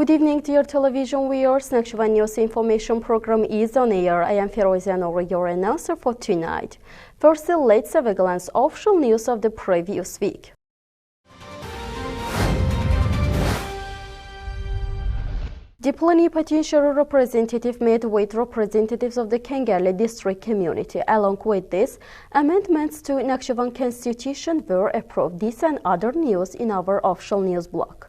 Good evening, dear television viewers. Nakhchivan News Information Program is on air. I am Ferozia Nora, your announcer for tonight. Firstly, let's have a glance at official news of the previous week. The plenipotentiary representative met with representatives of the Kengerli district community. Along with this, amendments to Nakhchivan constitution were approved. This and other news in our official news blog.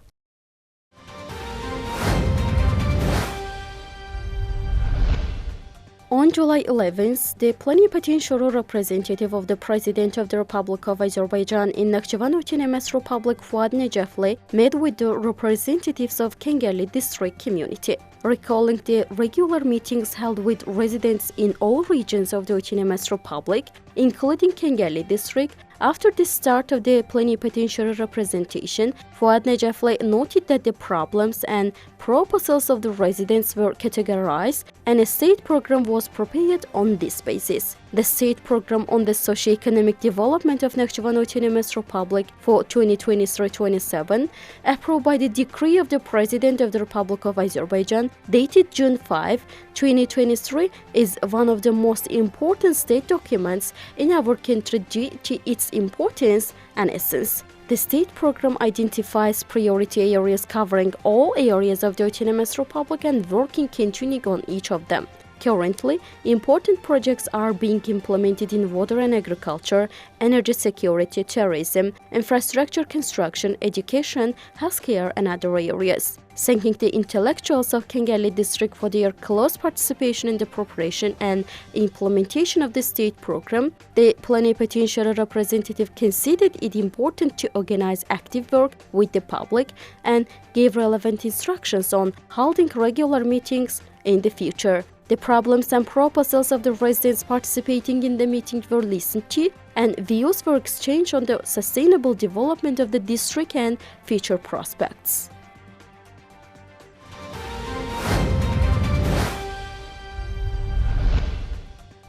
On July 11th, the plenipotentiary representative of the President of the Republic of Azerbaijan in Nakhchivan Autonomous Republic, Fuad Necafli, met with the representatives of Kengerli district community. Recalling the regular meetings held with residents in all regions of the Autonomous Republic, including Kengerli district, after the start of the plenipotentiary representation, Fuad Necafli noted that the problems and proposals of the residents were categorized and a state program was prepared on this basis. The state program on the socio-economic development of Nakhchivan Autonomous Republic for 2023-27, approved by the decree of the President of the Republic of Azerbaijan, dated June 5, 2023, is one of the most important state documents in our country due to its importance and essence. The state program identifies priority areas covering all areas of the Autonomous Republic and working continuing on each of them. Currently, important projects are being implemented in water and agriculture, energy security, tourism, infrastructure construction, education, healthcare, and other areas. Thanking the intellectuals of Kengerli district for their close participation in the preparation and implementation of the state program, the plenipotentiary representative considered it important to organize active work with the public and gave relevant instructions on holding regular meetings in the future. The problems and proposals of the residents participating in the meeting were listened to, and views were exchanged on the sustainable development of the district and future prospects.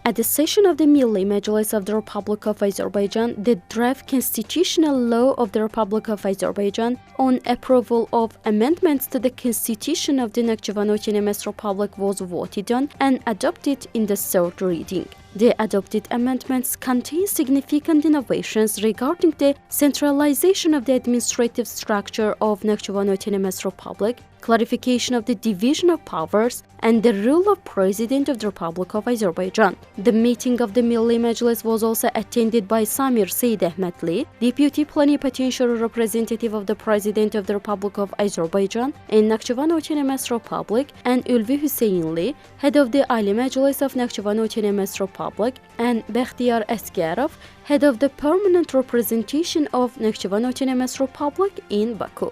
At the session of the Milli Majlis of the Republic of Azerbaijan, the draft constitutional law of the Republic of Azerbaijan on approval of amendments to the constitution of the Nakhchivan Autonomous Republic was voted on and adopted in the third reading. The adopted amendments contain significant innovations regarding the centralization of the administrative structure of Nakhchivan Autonomous Republic, clarification of the division of powers, and the rule of President of the Republic of Azerbaijan. The meeting of the Milli Majlis was also attended by Samir Seyyid Ahmetli, Deputy Plenipotentiary Representative of the President of the Republic of Azerbaijan in Nakhchivan Autonomous Republic, and Ulvi Hüseyinli, Head of the Ali Majlis of Nakhchivan Autonomous Republic, and Bekhtiyar Asgarov, Head of the Permanent Representation of Nakhchivan Autonomous Republic in Baku.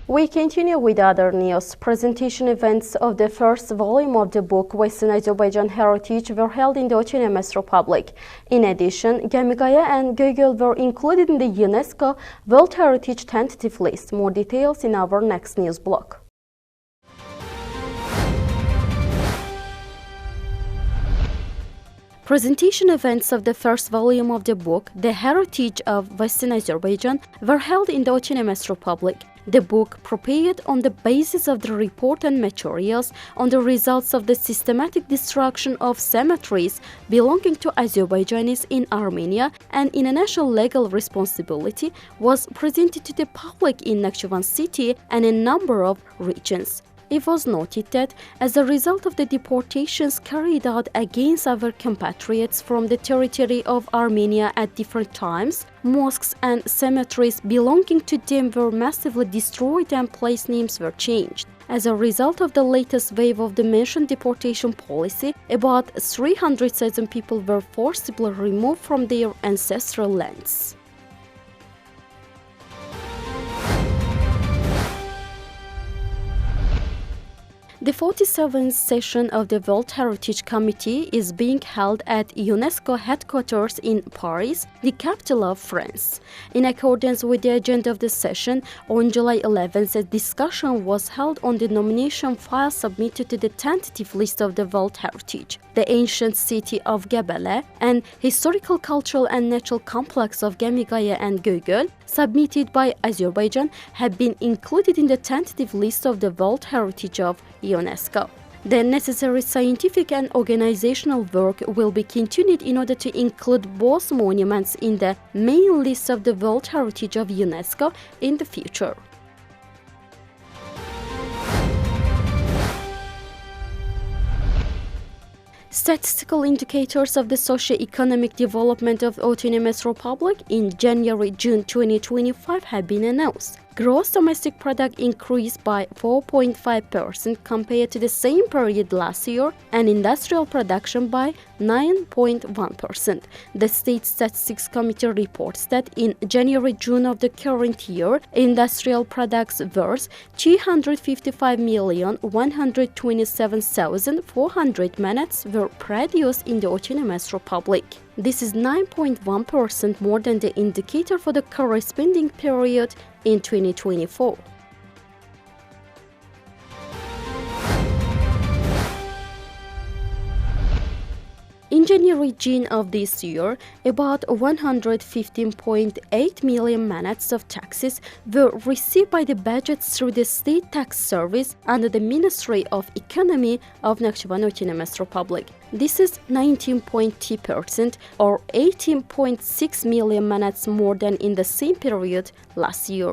We continue with other news. Presentation events of the first volume of the book Western Azerbaijan Heritage were held in the Autonomous Republic. In addition, Gamigaya and Gögöl were included in the UNESCO World Heritage tentative list. More details in our next news block. Presentation events of the first volume of the book, The Heritage of Western Azerbaijan, were held in the Autonomous Republic. The book, prepared on the basis of the report and materials on the results of the systematic destruction of cemeteries belonging to Azerbaijanis in Armenia and international legal responsibility, was presented to the public in Nakhchivan city and a number of regions. It was noted that, as a result of the deportations carried out against our compatriots from the territory of Armenia at different times, mosques and cemeteries belonging to them were massively destroyed and place names were changed. As a result of the latest wave of the mentioned deportation policy, about 300,000 people were forcibly removed from their ancestral lands. The 47th session of the World Heritage Committee is being held at UNESCO headquarters in Paris, the capital of France. In accordance with the agenda of the session, on July 11th, a discussion was held on the nomination file submitted to the tentative list of the World Heritage. the ancient city of Gebele, and historical, cultural and natural complex of Gemigaya and Gögöl, submitted by Azerbaijan, have been included in the tentative list of the World Heritage of UNESCO. The necessary scientific and organizational work will be continued in order to include both monuments in the main list of the World Heritage of UNESCO in the future. Statistical indicators of the socio-economic development of Autonomous Republic in January-June 2025 have been announced. Gross domestic product increased by 4.5% compared to the same period last year, and industrial production by 9.1%. The State Statistics Committee reports that in January-June of the current year, industrial products worth 255,127,400 minutes were produced in the Autonomous Republic. This is 9.1% more than the indicator for the corresponding period in 2024. In January-June of this year, about 115.8 million minutes of taxes were received by the budget through the State Tax Service under the Ministry of Economy of Nakhchivan Autonomous Republic. This is 19.2% or 18.6 million minutes more than in the same period last year.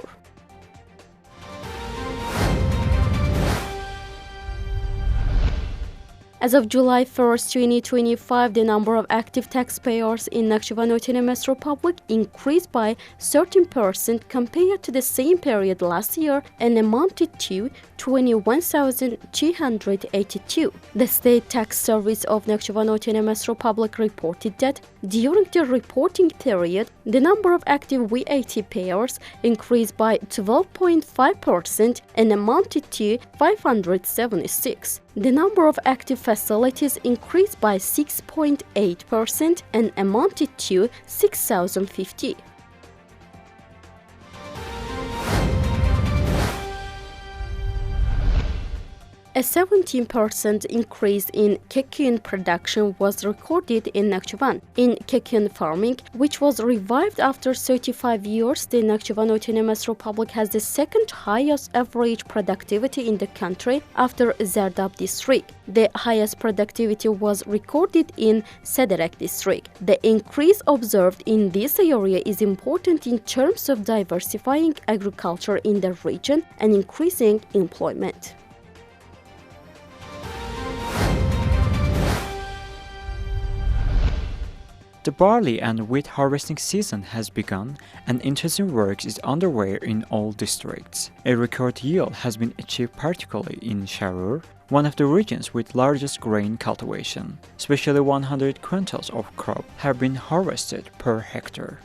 As of July 1, 2025, the number of active taxpayers in Nakhchivan Autonomous Republic increased by 13% compared to the same period last year and amounted to 21,282. The State Tax Service of Nakhchivan Autonomous Republic reported that during the reporting period, the number of active VAT payers increased by 12.5% and amounted to 576. The number of active facilities increased by 6.8% and amounted to 6,050. A 17% increase in cocoon production was recorded in Nakhchivan. In cocoon farming, which was revived after 35 years, the Nakhchivan Autonomous Republic has the second highest average productivity in the country after Zardab district. The highest productivity was recorded in Sederek district. The increase observed in this area is important in terms of diversifying agriculture in the region and increasing employment. The barley and wheat harvesting season has begun, and intensive work is underway in all districts. A record yield has been achieved particularly in Sharur, one of the regions with largest grain cultivation. Especially 100 quintals of crop have been harvested per hectare.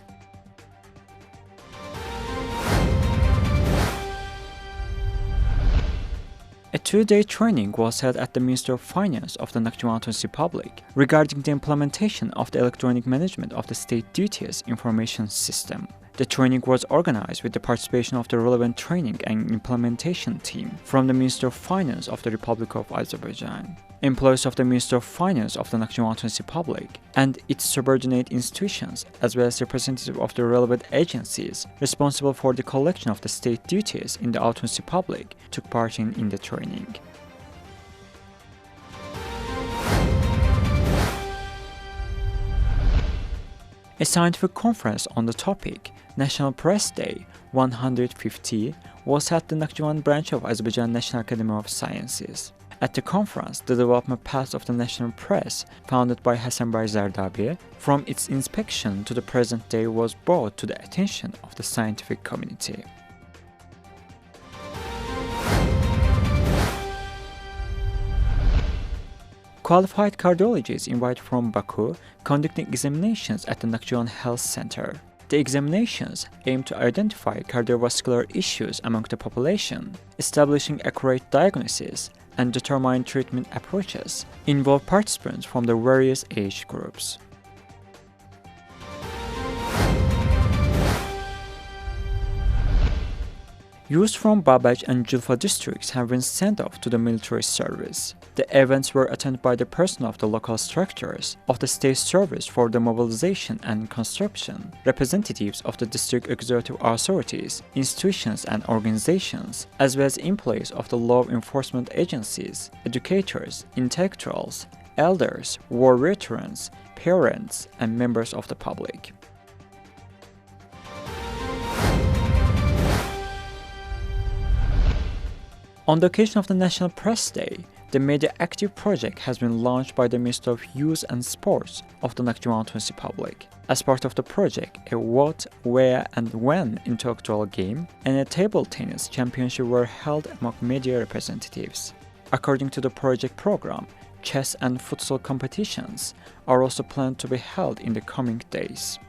A two-day training was held at the Ministry of Finance of the Naxcivantv Republic regarding the implementation of the electronic management of the state duties information system. The training was organized with the participation of the relevant training and implementation team from the Ministry of Finance of the Republic of Azerbaijan. Employees of the Ministry of Finance of the Naxcivantv Republic and its subordinate institutions, as well as representatives of the relevant agencies responsible for the collection of the state duties in the Autonomous Republic, took part in the training. A scientific conference on the topic, National Press Day 150, was held at the Nakhchivan branch of Azerbaijan National Academy of Sciences. At the conference, the development path of the national press, founded by Hasanbay Zardabi, from its inspection to the present day was brought to the attention of the scientific community. Qualified cardiologists invited from Baku conducting examinations at the Nakhchivan Health Center. The examinations aim to identify cardiovascular issues among the population, establishing accurate diagnosis, and determine treatment approaches, involve participants from the various age groups. Youth from Babaj and Julfa districts have been sent off to the military service. The events were attended by the personnel of the local structures of the state service for the mobilization and conscription, representatives of the district executive authorities, institutions and organizations, as well as employees of the law enforcement agencies, educators, intellectuals, elders, war veterans, parents, and members of the public. On the occasion of the National Press Day, the Media Active project has been launched by the Ministry of Youth and Sports of the Naxcivantv Republic. As part of the project, a what, where, and when intellectual game and a table tennis championship were held among media representatives. According to the project program, chess and futsal competitions are also planned to be held in the coming days.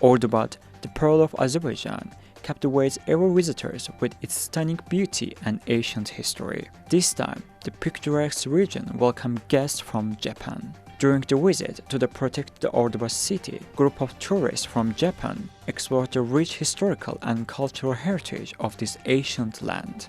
Ordubad, the pearl of Azerbaijan, captivates every visitor with its stunning beauty and ancient history. This time, the picturesque region welcomed guests from Japan. During the visit to the protected Ordubad city, a group of tourists from Japan explored the rich historical and cultural heritage of this ancient land.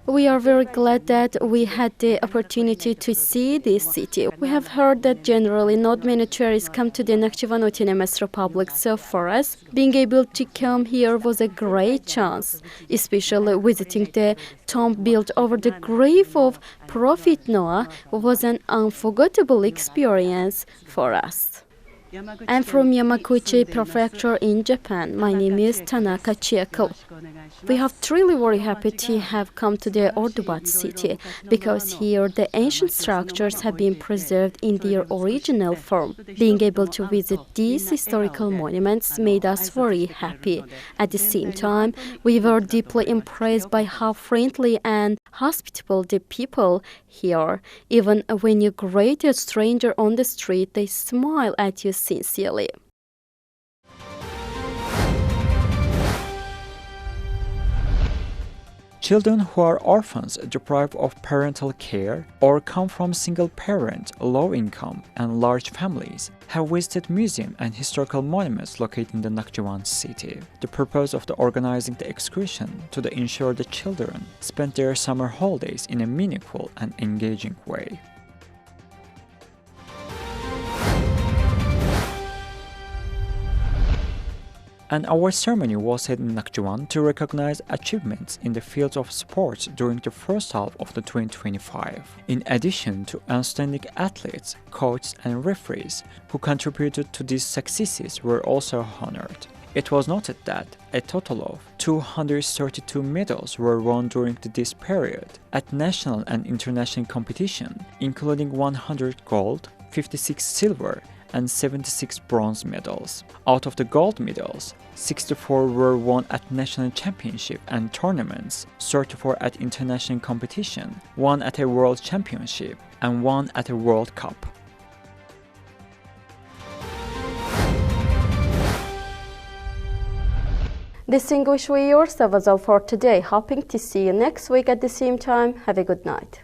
We are very glad that we had the opportunity to see this city. We have heard that generally not many tourists come to the Nakhchivan Autonomous Republic, so for us, being able to come here was a great chance, especially visiting the tomb built over the grave of Prophet Noah was an unforgettable experience for us. I'm from Yamaguchi Prefecture in Japan. My name is Tanaka Chieko. We have truly very happy to have come to the Ordubad city because here the ancient structures have been preserved in their original form. Being able to visit these historical monuments made us very happy. At the same time, we were deeply impressed by how friendly and hospitable the people here. Even when you greet a stranger on the street, they smile at you sincerely. Children who are orphans deprived of parental care or come from single-parent, low-income, and large families have visited museums and historical monuments located in the Nakhchivan city. The purpose of the organizing the excursion to ensure the children spend their summer holidays in a meaningful and engaging way. An award ceremony was held in Nakhchivan to recognize achievements in the field of sports during the first half of the 2025. In addition to outstanding athletes, coaches, and referees who contributed to these successes were also honored. It was noted that a total of 232 medals were won during this period at national and international competition, including 100 gold, 56 silver, and 76 bronze medals. Out of the gold medals, 64 were won at national championship and tournaments, 34 at international competition, 1 at a world championship, and 1 at a World Cup. Distinguished viewers, that was all for today. Hoping to see you next week at the same time. Have a good night.